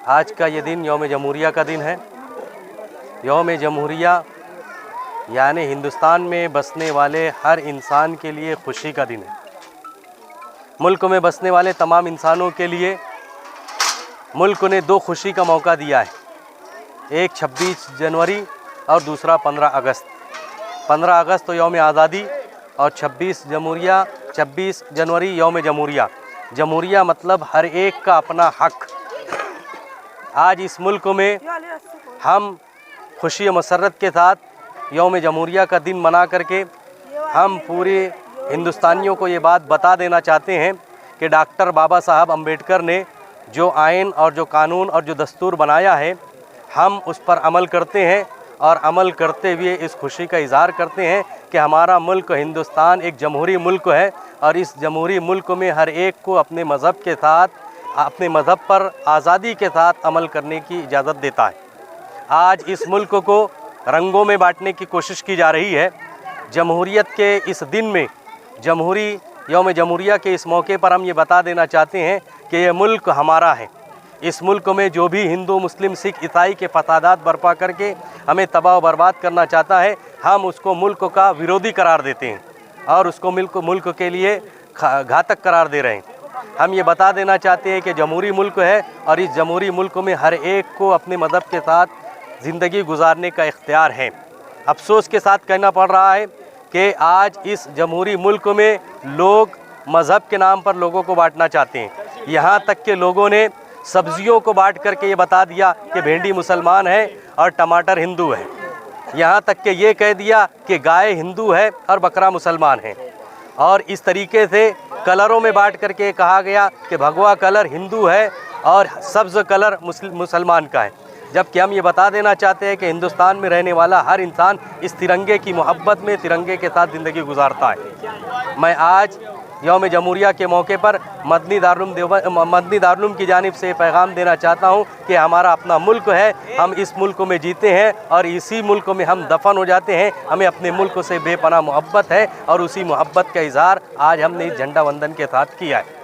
आज का ये दिन यौम जमहूरिया का दिन है। यौम जमहूरिया यानी हिंदुस्तान में बसने वाले हर इंसान के लिए खुशी का दिन है। मुल्क में बसने वाले तमाम इंसानों के लिए मुल्क ने दो खुशी का मौका दिया है, एक 26 जनवरी और दूसरा 15 अगस्त। 15 अगस्त तो यौम आज़ादी और 26 जनवरी यौम जमहूरिया। जमहूरिया मतलब हर एक का अपना हक। आज इस मुल्क में हम खुशी मसरत के साथ यौम जमहूरिया का दिन मना करके हम पूरे हिंदुस्तानियों को ये बात बता देना चाहते हैं कि डॉक्टर बाबा साहब अम्बेडकर ने जो आइन और जो कानून और जो दस्तूर बनाया है, हम उस पर अमल करते हैं और अमल करते हुए इस खुशी का इज़हार करते हैं कि हमारा मुल्क हिंदुस्तान एक जमहूरी मुल्क है और इस जमहूरी मुल्क में हर एक को अपने मज़हब के साथ, अपने मज़हब पर आज़ादी के साथ अमल करने की इजाज़त देता है। आज इस मुल्क को रंगों में बांटने की कोशिश की जा रही है। जमहूरियत के इस दिन में, यौम जमहूरिया के इस मौके पर हम ये बता देना चाहते हैं कि ये मुल्क हमारा है। इस मुल्क में जो भी हिंदू, मुस्लिम, सिख, ईसाई के फसादात बर्पा करके हमें तबाह बर्बाद करना चाहता है, हम उसको मुल्क का विरोधी करार देते हैं और उसको मुल्क के लिए घातक करार दे रहे हैं। हम ये बता देना चाहते हैं कि जमहूरी मुल्क है और इस जमहूरी मुल्क में हर एक को अपने मज़हब के साथ ज़िंदगी गुजारने का इख्तियार है। अफसोस के साथ कहना पड़ रहा है कि आज इस जमहूरी मुल्क में लोग मज़हब के नाम पर लोगों को बांटना चाहते हैं। यहाँ तक के लोगों ने सब्जियों को बांट करके ये बता दिया कि भिंडी मुसलमान है और टमाटर हिंदू है। यहाँ तक कि ये कह दिया कि गाय हिंदू है और बकरा मुसलमान है। और इस तरीके से कलरों में बांट करके कहा गया कि भगवा कलर हिंदू है और सब्ज़ कलर मुसलमान का है। जबकि हम ये बता देना चाहते हैं कि हिंदुस्तान में रहने वाला हर इंसान इस तिरंगे की मोहब्बत में तिरंगे के साथ ज़िंदगी गुजारता है। मैं आज यौम जमहूरिया के मौके पर मदनी दारुल की जानिब से पैगाम देना चाहता हूँ कि हमारा अपना मुल्क है, हम इस मुल्क में जीते हैं और इसी मुल्क में हम दफन हो जाते हैं। हमें अपने मुल्क से बेपनाह मोहब्बत है और उसी मोहब्बत का इज़हार आज हमने इस झंडा वंदन के साथ किया है।